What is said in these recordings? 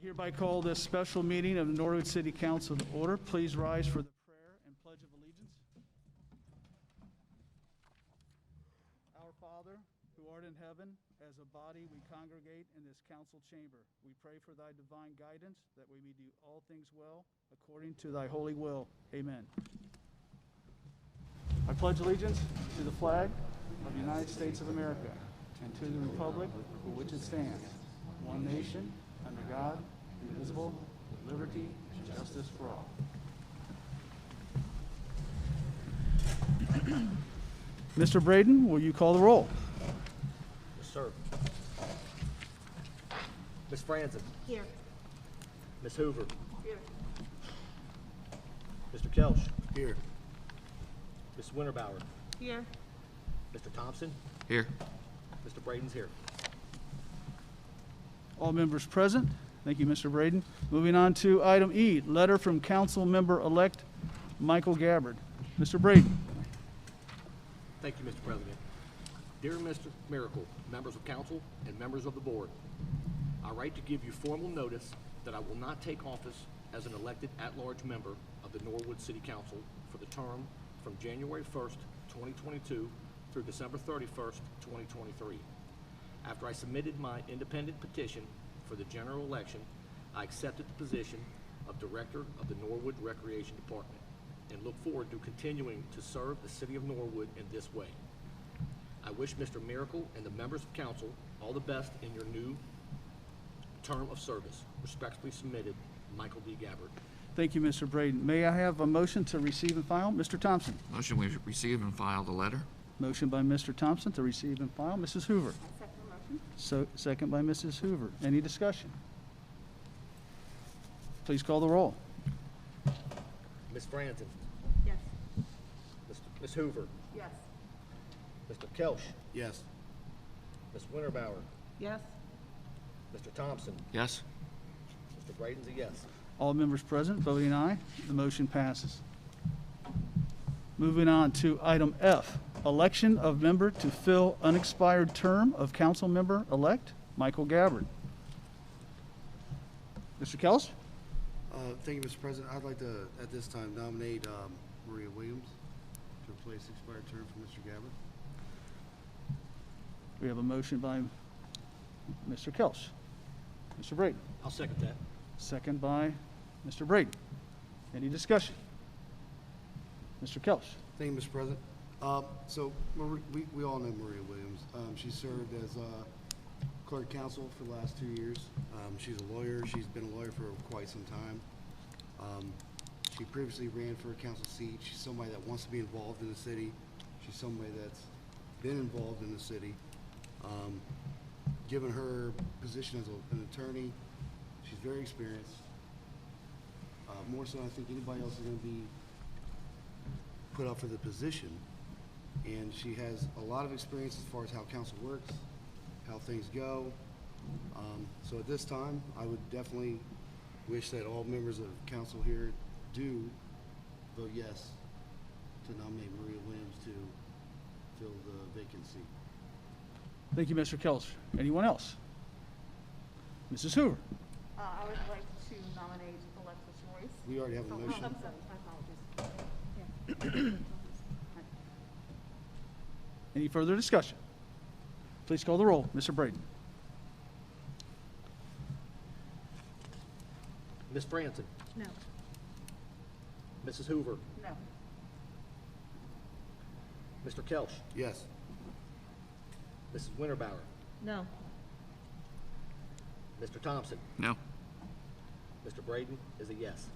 I hereby call this special meeting of the Norwood City Council to order. Please rise for the prayer and pledge of allegiance. Our Father, who art in heaven, as a body we congregate in this council chamber. We pray for thy divine guidance, that we may do all things well, according to thy holy will. Amen. I pledge allegiance to the flag of the United States of America and to the republic for which it stands, one nation, under God, indivisible, with liberty and justice for all. Mr. Braden, will you call the roll? Yes, sir. Ms. Franzen. Here. Ms. Hoover. Here. Mr. Kelsch. Here. Ms. Winterbauer. Here. Mr. Thompson. Here. Mr. Braden's here. All members present. Thank you, Mr. Braden. Moving on to item E, letter from Council Member-elect Michael Gabbard. Mr. Braden. Thank you, Mr. President. Dear Mr. Miracle, members of council, and members of the board, I write to give you formal notice that I will not take office as an elected at-large member of the Norwood City Council for the term from January 1st, 2022 through December 31st, 2023. After I submitted my independent petition for the general election, I accepted the position of Director of the Norwood Recreation Department and look forward to continuing to serve the City of Norwood in this way. I wish Mr. Miracle and the members of council all the best in your new term of service. Respectfully submitted, Michael D. Gabbard. Thank you, Mr. Braden. May I have a motion to receive and file? Mr. Thompson. Motion we receive and file the letter. Motion by Mr. Thompson to receive and file. Mrs. Hoover. I second the motion. So, second by Mrs. Hoover. Any discussion? Please call the roll. Ms. Franzen. Yes. Ms. Hoover. Yes. Mr. Kelsch. Yes. Ms. Winterbauer. Yes. Mr. Thompson. Yes. Mr. Braden's a yes. All members present voting aye. The motion passes. Moving on to item F, election of member to fill unexpired term of council member-elect Michael Gabbard. Mr. Kells? Thank you, Mr. President. I'd like to, at this time, nominate Maria Williams to replace the expired term for Mr. Gabbard. We have a motion by Mr. Kelch. Mr. Braden. I'll second that. Second by Mr. Braden. Any discussion? Mr. Kelch. Thank you, Mr. President. So we all know Maria Williams. She served as clerk counsel for the last 2 years. She's a lawyer. She's been a lawyer for quite some time. She previously ran for a council seat. She's somebody that wants to be involved in the city. She's somebody that's been involved in the city. Given her position as an attorney, she's very experienced. More so, I think anybody else is going to be put up for the position. And she has a lot of experience as far as how council works, how things go. So at this time, I would definitely wish that all members of council here do vote yes to nominate Maria Williams to fill the vacancy. Thank you, Mr. Kelch. Anyone else? Mrs. Hoover. I would like to nominate Alexis Royce. We already have a motion. I'm sorry, my apologies. Any further discussion? Please call the roll. Mr. Braden. Ms. Franzen. No. Mrs. Hoover. No. Mr. Kelsch. Yes. Mrs. Winterbauer. No. Mr. Thompson. No. Mr. Braden is a yes.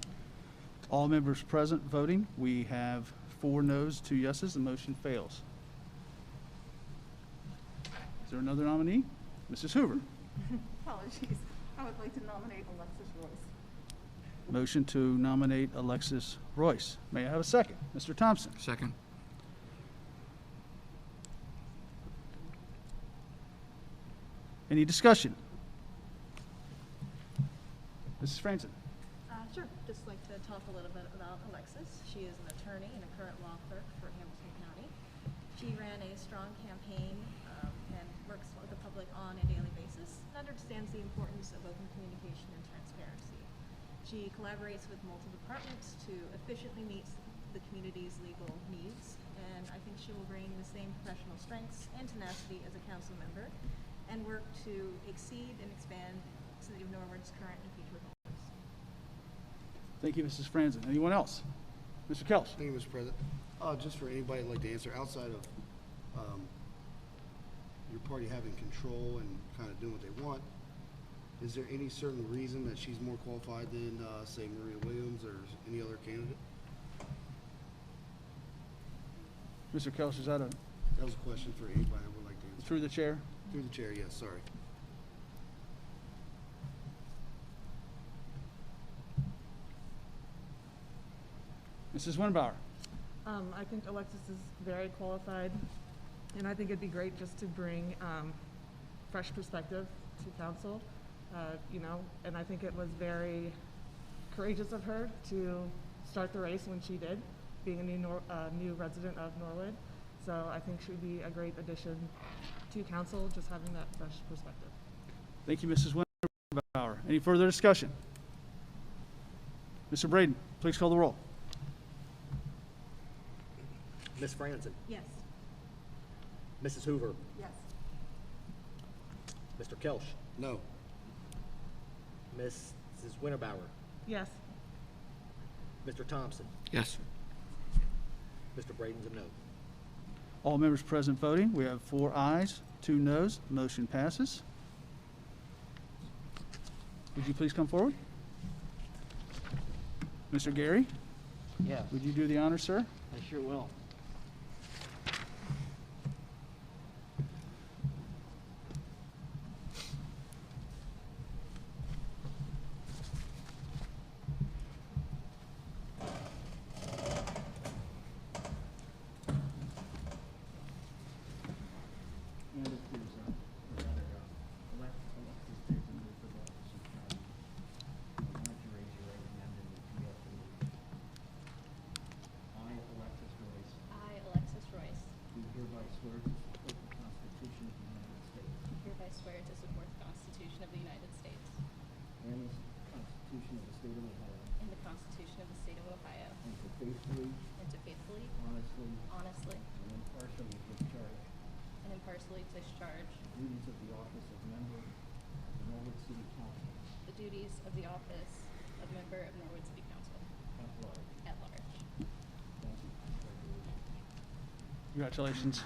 All members present voting. We have 4 noes, 2 yeses. The motion fails. Is there another nominee? Mrs. Hoover. Apologies. I would like to nominate Alexis Royce. Motion to nominate Alexis Royce. May I have a second? Mr. Thompson. Second. Any discussion? Mrs. Franzen. Sure. Just like to talk a little bit about Alexis. She is an attorney and a current law clerk for Hamilton County. She ran a strong campaign and works with the public on a daily basis and understands the importance of open communication and transparency. She collaborates with multiple departments to efficiently meet the community's legal needs, and I think she will bring the same professional strengths and tenacity as a council member and work to exceed and expand City of Norwood's current and future goals. Thank you, Mrs. Franzen. Anyone else? Mr. Kelch? Thank you, Mr. President. Just for anybody who'd like to answer, outside of your party having control and kind of doing what they want, is there any certain reason that she's more qualified than, say, Maria Williams or any other candidate? Mr. Kelch, is that a, That was a question for anybody that would like to answer. through the chair? Through the chair, yes, sorry. Mrs. Winbauer? I think Alexis is very qualified, and I think it'd be great just to bring fresh perspective to council, and I think it was very courageous of her to start the race when she did, being a new resident of Norwood. So I think she'd be a great addition to council, just having that fresh perspective. Thank you, Mrs. Winbauer. Any further discussion? Mr. Braden, please call the roll. Ms. Franzen, Yes. Mrs. Hoover, Yes. Mr. Kelch, No. Mrs. Winterbauer, Yes. Mr. Thompson, Yes. Mr. Braden's a no. All members present voting. We have 4 ayes, 2 noes. Motion passes. Would you please come forward? Mr. Gary, Yes. would you do the honor, sir? I sure will. And if there's Alexis Days in the office of county, I want you to raise your right hand and repeat after me. I, Alexis Royce, I, Alexis Royce, do hereby swear to support the Constitution of the United States hereby swear to support the Constitution of the United States and the Constitution of the State of Ohio, and the Constitution of the State of Ohio, and to faithfully, and to faithfully, honestly, honestly, and impartially discharge and impartially discharge the duties of the office of member of the Norwood City Council the duties of the office of member of Norwood City Council at large. at large. Thank you. Congratulations.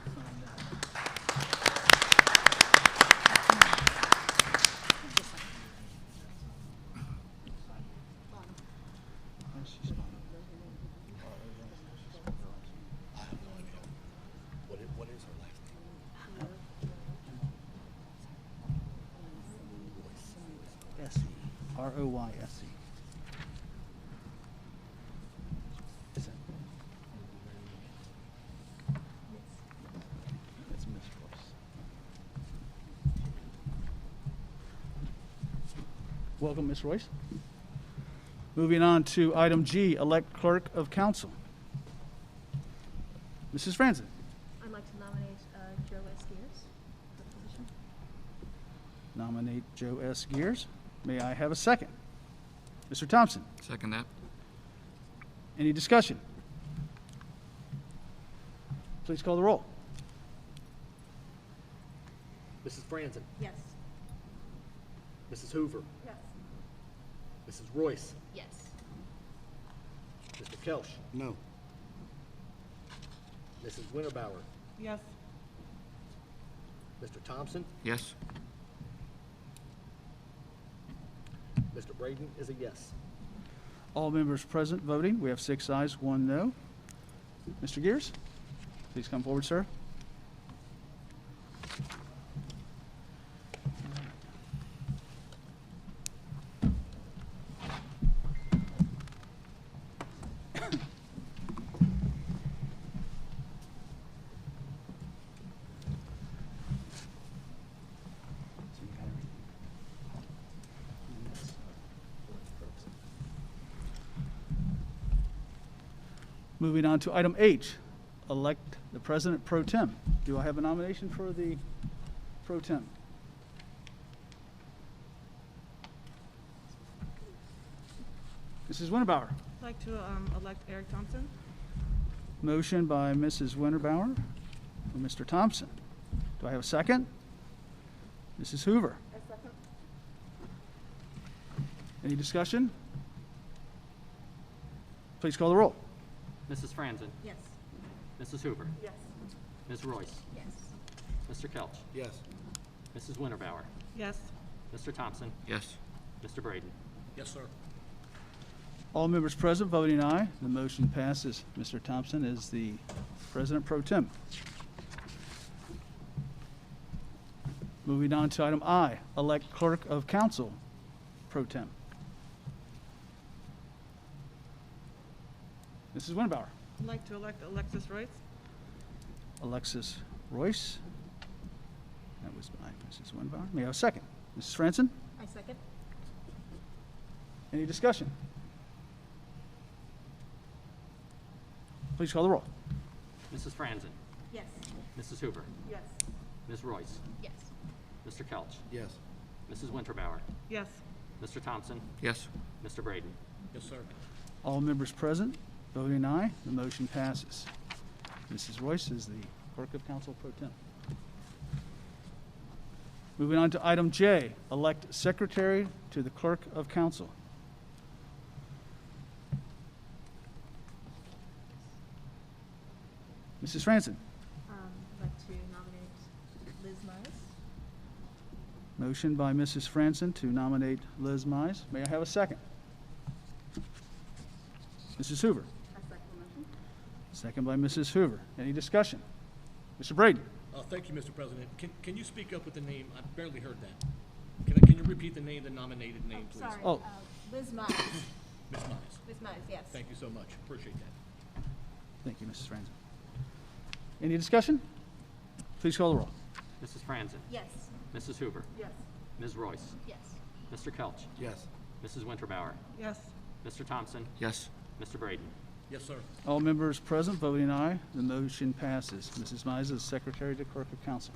What is her last name? S-E, R-O-Y-S-E. That's Miss Royce. Welcome, Ms. Royce. Moving on to item G, elect clerk of council. Mrs. Franzen. I'd like to nominate Joe S. Gears for the position. Nominate Joe S. Gears. May I have a second? Mr. Thompson. Second that. Any discussion? Please call the roll. Mrs. Franzen, Yes. Mrs. Hoover, Yes. Mrs. Royce, Yes. Mr. Kelch, No. Mrs. Winterbauer, Yes. Mr. Thompson, Yes. Mr. Braden is a yes. All members present voting. We have 6 ayes, 1 no. Mr. Gears, please come forward, sir. Moving on to item H, elect the president pro tem. Do I have a nomination for the pro tem? Mrs. Winterbauer. I'd like to elect Eric Thompson. Motion by Mrs. Winterbauer for Mr. Thompson. Do I have a second? Mrs. Hoover. I second. Any discussion? Please call the roll. Mrs. Franzen. Yes. Mrs. Hoover. Yes. Ms. Royce. Yes. Mr. Kelch. Yes. Mrs. Winterbauer. Yes. Mr. Thompson. Yes. Mr. Braden. Yes, sir. All members present voting aye. The motion passes. Mr. Thompson is the President Pro Tem. Moving on to item I, elect Clerk of Council Pro Tem. Mrs. Winterbauer. I'd like to elect Alexis Royce. Alexis Royce. That was by Mrs. Winterbauer. May I have a second? Mrs. Franson? I second. Any discussion? Please call the roll. Mrs. Franzen. Yes. Mrs. Hoover. Yes. Ms. Royce. Yes. Mr. Kelch. Yes. Mrs. Winterbauer. Yes. Mr. Thompson. Yes. Mr. Braden. Yes, sir. All members present voting aye. The motion passes. Mrs. Royce is the Clerk of Council Pro Tem. Moving on to item J, elect Secretary to the Clerk of Council. Mrs. Franson. I'd like to nominate Liz Mize. Motion by Mrs. Franson to nominate Liz Mize. May I have a second? Mrs. Hoover. I second the motion. Second by Mrs. Hoover. Any discussion? Mr. Braden. Thank you, Mr. President. Can you speak up with the name? I barely heard that. Can you repeat the name, the nominated name, please? Sorry. Oh. Liz Mize. Ms. Mize. Liz Mize, yes. Thank you so much. Appreciate that. Thank you, Mrs. Franson. Any discussion? Please call the roll. Mrs. Franzen. Yes. Mrs. Hoover. Yes. Ms. Royce. Yes. Mr. Kelch. Yes. Mrs. Winterbauer. Yes. Mr. Thompson. Yes. Mr. Braden. Yes, sir. All members present voting aye. The motion passes. Mrs. Mize is Secretary to Clerk of Council.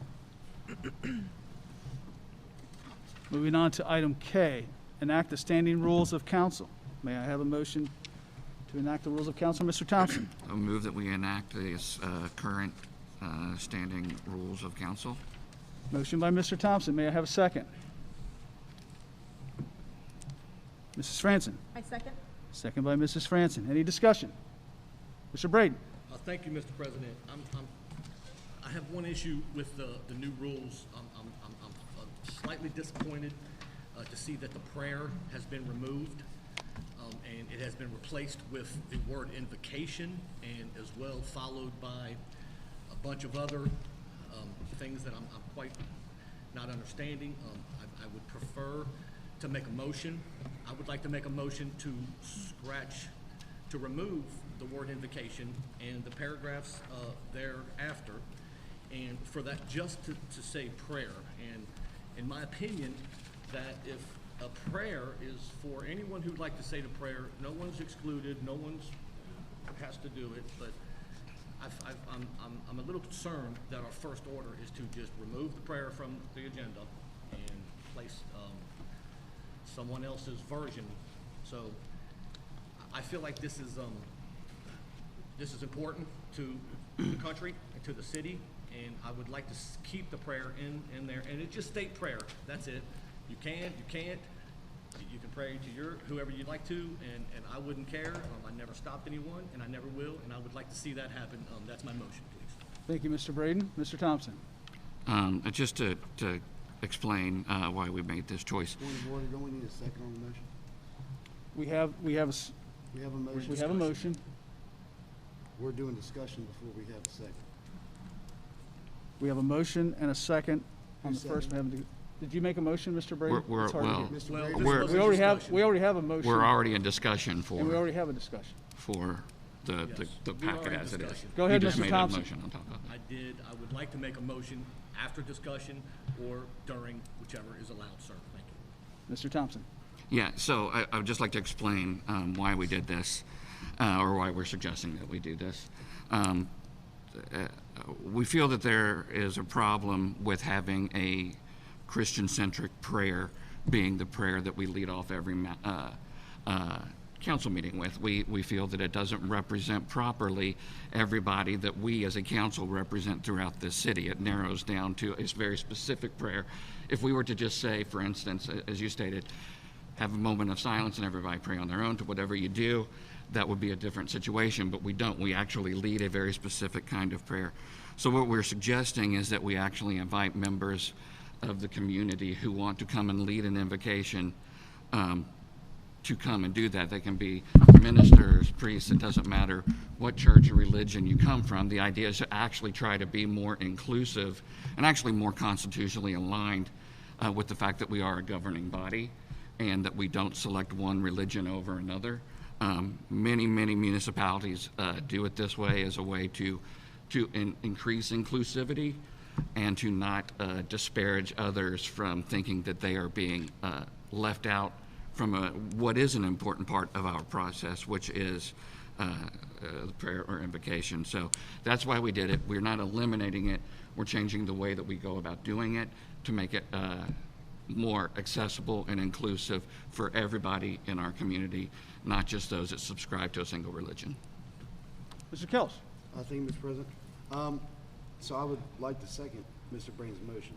Moving on to item K, enact the standing rules of council. May I have a motion to enact the rules of council? Mr. Thompson. I'll move that we enact the current standing rules of council. Motion by Mr. Thompson. May I have a second? Mrs. Franson. I second. Second by Mrs. Franson. Any discussion? Mr. Braden. Thank you, Mr. President. I have one issue with the new rules. I'm slightly disappointed to see that the prayer has been removed, and it has been replaced with the word invocation, and as well followed by a bunch of other things that I'm quite not understanding. I would prefer to make a motion. I would like to make a motion to remove the word invocation and the paragraphs thereafter, and for that just to say prayer. And in my opinion, that if a prayer is for anyone who'd like to say the prayer, no one's excluded, no one's has to do it, but I'm a little concerned that our first order is to just remove the prayer from the agenda and place someone else's version. So I feel like this is important to the country and to the city, and I would like to keep the prayer in there, and it just state prayer. That's it. You can pray to whoever you'd like to, and I wouldn't care. I never stopped anyone, and I never will, and I would like to see that happen. That's my motion, please. Thank you, Mr. Braden. Mr. Thompson. Just to explain why we made this choice. Point of order, don't we need a second on the motion? We have a We have a motion. we have a motion. We're doing discussion before we have a second. We have a motion and a second on the Who first. seconded? Did you make a motion, Mr. Braden? We're- It's hard to well, hear. Mr. Well, Braden? this We're- was We a already discussion. have a motion. We're already in discussion And we already have a discussion. for the Yes, the we are packet in as it is. discussion. Go ahead, You just Mr. made a Thompson. motion on top of it. I would like to make a motion after discussion or during, whichever is allowed, sir. Thank you. Mr. Thompson. Yeah, so I would just like to explain why we did this, or why we're suggesting that we do this. We feel that there is a problem with having a Christian-centric prayer being the prayer that we lead off every council meeting with. We feel that it doesn't represent properly everybody that we as a council represent throughout this city. It narrows down to a very specific prayer. If we were to just say, for instance, as you stated, have a moment of silence and everybody pray on their own to whatever you do, that would be a different situation, but we don't. We actually lead a very specific kind of prayer. So what we're suggesting is that we actually invite members of the community who want to come and lead an invocation to come and do that. They can be ministers, priests, it doesn't matter what church or religion you come from. The idea is to actually try to be more inclusive and actually more constitutionally aligned with the fact that we are a governing body and that we don't select one religion over another. Many municipalities do it this way as a way to increase inclusivity and to not disparage others from thinking that they are being left out from what is an important part of our process, which is the prayer or invocation. So that's why we did it. We're not eliminating it. We're changing the way that we go about doing it to make it more accessible and inclusive for everybody in our community, not just those that subscribe to a single religion. Mr. Kelch. Thank you, Mr. President. So I would like to second Mr. Brain's motion.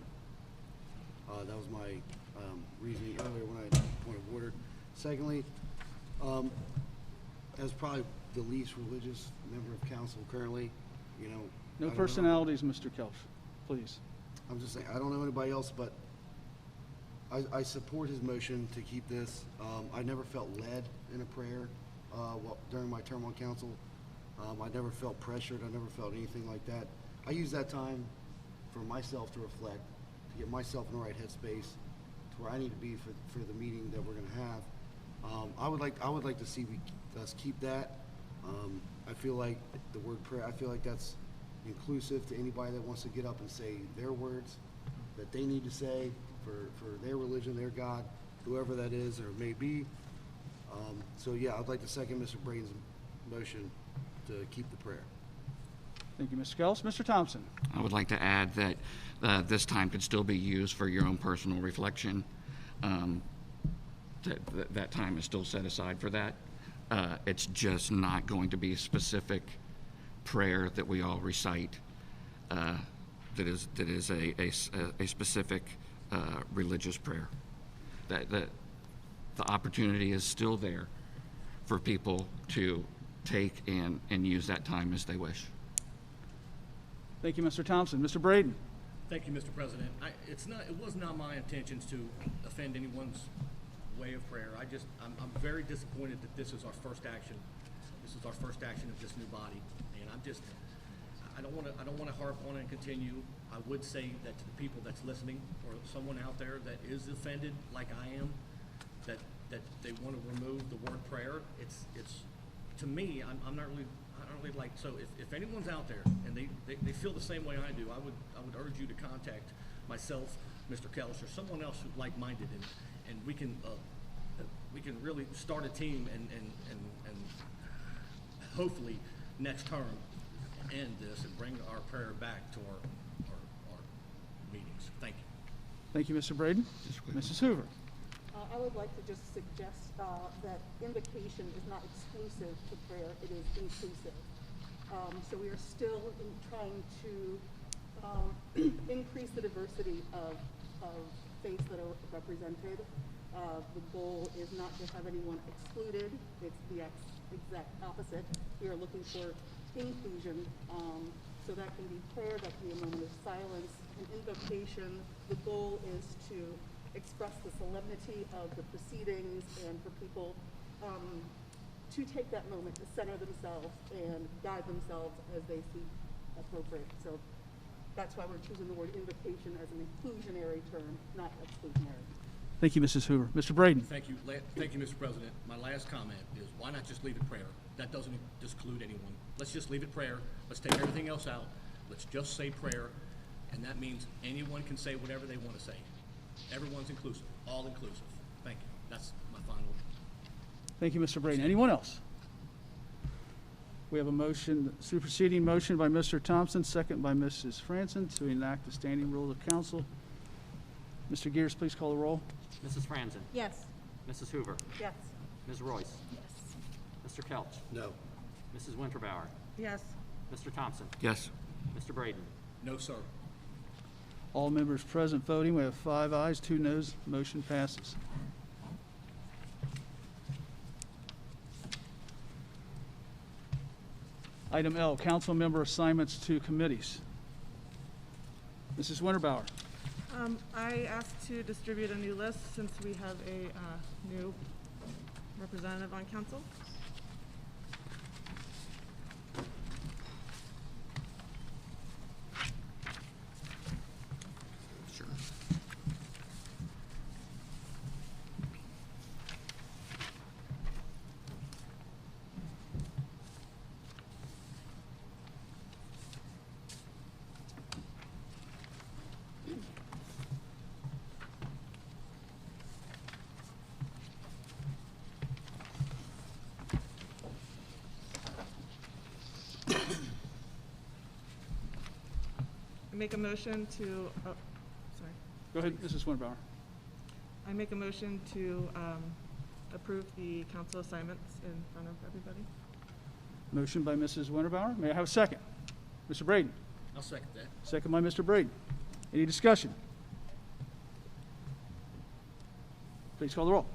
That was my reasoning earlier when I point of order. Secondly, as probably the least religious member of council currently, you know. No personalities, Mr. Kelch, please. I'm just saying, I don't know anybody else, but I support his motion to keep this. I never felt led in a prayer during my term on council. I never felt pressured. I never felt anything like that. I use that time for myself to reflect, to get myself in the right headspace, to where I need to be for the meeting that we're going to have. I would like to see us keep that. I feel like the word prayer, I feel like that's inclusive to anybody that wants to get up and say their words that they need to say for their religion, their God, whoever that is or may be. So yeah, I'd like to second Mr. Brain's motion to keep the prayer. Thank you, Mr. Kelch. Mr. Thompson. I would like to add that this time could still be used for your own personal reflection. That time is still set aside for that. It's just not going to be a specific prayer that we all recite that is a specific religious prayer. That the opportunity is still there for people to take and use that time as they wish. Thank you, Mr. Thompson. Mr. Braden. Thank you, Mr. President. It was not my intentions to offend anyone's way of prayer. I'm very disappointed that this is our first action. This is our first action of this new body, and I don't want to harp on it and continue. I would say that to the people that's listening, or someone out there that is offended, like I am, that they want to remove the word prayer. It's to me, I don't really like. So if anyone's out there and they feel the same way I do, I would urge you to contact myself, Mr. Kelch, or someone else who's like-minded, and we can really start a team and hopefully next term end this and bring our prayer back to our meetings. Thank you. Thank you, Mr. Braden. Mrs. Hoover. I would like to just suggest that invocation is not exclusive to prayer, it is inclusive. So we are still trying to increase the diversity of faiths that are represented. The goal is not to have anyone excluded, it's the exact opposite. We are looking for inclusion, so that can be prayer, that can be a moment of silence, an invocation. The goal is to express the solemnity of the proceedings and for people to take that moment to center themselves and guide themselves as they see appropriate. So that's why we're choosing the word invocation as an inclusionary term, not exclusionary. Thank you, Mrs. Hoover. Mr. Braden. Thank you, Mr. President. My last comment is, why not just leave it prayer? That doesn't exclude anyone. Let's just leave it prayer. Let's take everything else out. Let's just say prayer, and that means anyone can say whatever they want to say. Everyone's inclusive, all inclusive. Thank you. That's my final. Thank you, Mr. Braden. Anyone else? We have a motion, superseding motion by Mr. Thompson, second by Mrs. Franson, to enact the standing rules of council. Mr. Gears, please call the roll. Mrs. Franzen. Yes. Mrs. Hoover. Yes. Ms. Royce. Yes. Mr. Kelch, No. Mrs. Winterbauer, Yes. Mr. Thompson, Yes. Mr. Braden. No, sir. All members present voting, we have 5 ayes, 2 noes, motion passes. Item L, council member assignments to committees. Mrs. Winterbauer. I asked to distribute a new list since we have a new representative on council. Sure. I make a motion to, sorry. Go ahead, Mrs. Winterbauer. I make a motion to approve the council assignments in front of everybody. Motion by Mrs. Winterbauer. May I have a second? Mr. Braden. I'll second that. Second by Mr. Braden. Any discussion? Please call the roll.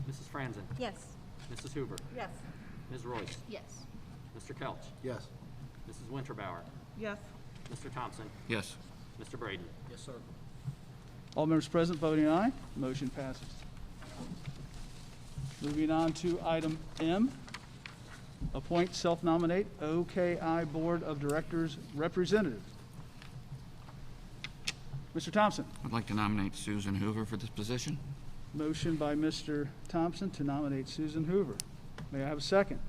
Mrs. Franzen, Yes. Mrs. Hoover, Yes. Ms. Royce, Yes. Mr. Kelch, Yes. Mrs. Winterbauer, Yes. Mr. Thompson, Yes. Mr. Braden. Yes, sir. All members present voting aye. Motion passes. Moving on to item M, appoint self-nominate OKI Board of Directors representative. Mr. Thompson. I'd like to nominate Susan Hoover for this position. Motion by Mr. Thompson to nominate Susan Hoover. May I have a second?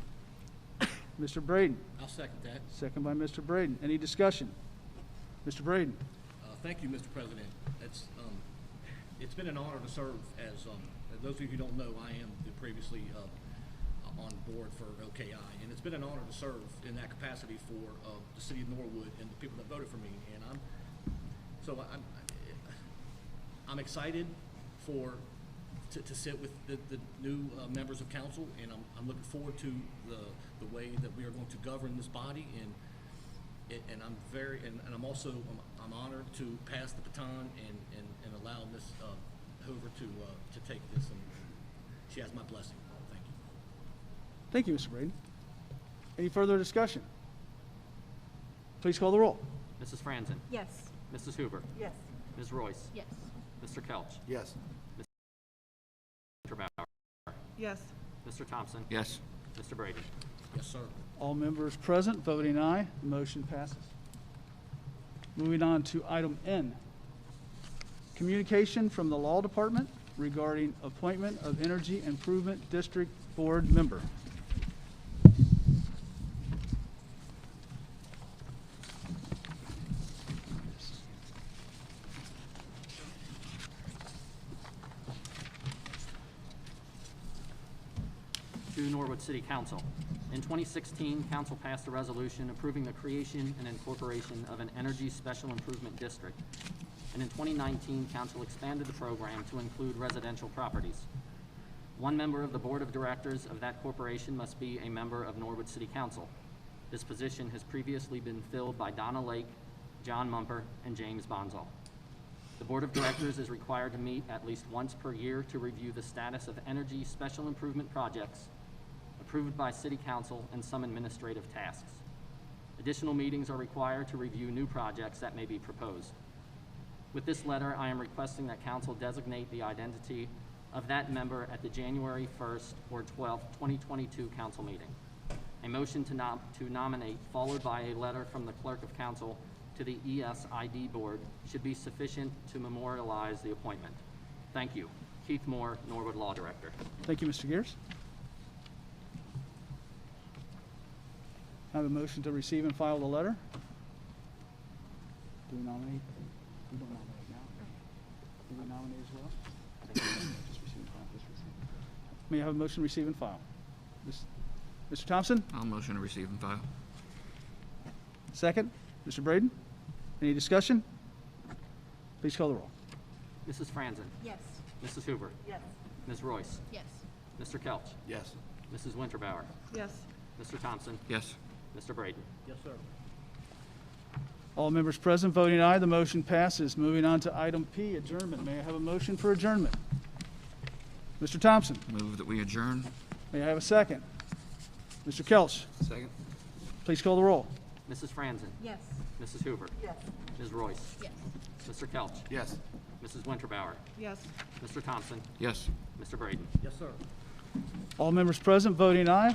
Mr. Braden. I'll second that. Second by Mr. Braden. Any discussion? Mr. Braden. Thank you, Mr. President. It's been an honor to serve as those of you who don't know, I am previously on board for OKI, and it's been an honor to serve in that capacity for the city of Norwood and the people that voted for me. And I'm excited to sit with the new members of council, and I'm looking forward to the way that we are going to govern this body. And I'm also honored to pass the baton and allow Ms. Hoover to take this, and she has my blessing. Thank you. Thank you, Mr. Braden. Any further discussion? Please call the roll. Mrs. Franzen, Yes. Mrs. Hoover, Yes. Ms. Royce, Yes. Mr. Kelch, Yes. Winterbauer, Yes. Mr. Thompson, Yes. Mr. Braden. Yes, sir. All members present voting aye. The motion passes. Moving on to item N, communication from the Law Department regarding appointment of Energy Improvement District Board member. To Norwood City Council. In 2016, council passed a resolution approving the creation and incorporation of an energy special improvement district. And in 2019, council expanded the program to include residential properties. One member of the board of directors of that corporation must be a member of Norwood City Council. This position has previously been filled by Donna Lake, John Mumper, and James Bonzall. The board of directors is required to meet at least once per year to review the status of energy special improvement projects approved by City Council and some administrative tasks. Additional meetings are required to review new projects that may be proposed. With this letter, I am requesting that Council designate the identity of that member at the January 1st or 12th, 2022 Council meeting. A motion to nominate, followed by a letter from the Clerk of Council to the ESID Board, should be sufficient to memorialize the appointment. Thank you. Keith Moore, Norwood Law Director. Thank you, Mr. Gears. I have a motion to receive and file the letter. Do we nominate? We don't nominate now. Do we nominate as well? Just receive and file. Just receive. May I have a motion to receive and file? Mr. Thompson, I'll motion to receive and file. second. Mr. Braden, any discussion? Please call the roll. Mrs. Franzen, Yes. Mrs. Hoover, Yes. Ms. Royce, Yes. Mr. Kelch, Yes. Mrs. Winterbauer, Yes. Mr. Thompson, Yes. Mr. Braden. Yes, sir. All members present voting aye, the motion passes. Moving on to item P, adjournment. May I have a motion for adjournment? Mr. Thompson, Move that we adjourn. may I have a second? Mr. Kelch, Second. please call the roll. Mrs. Franzen, Yes. Mrs. Hoover, Yes. Ms. Royce, Yes. Mr. Kelch, Yes. Mrs. Winterbauer, Yes. Mr. Thompson, Yes. Mr. Braden. Yes, sir. All members present voting aye,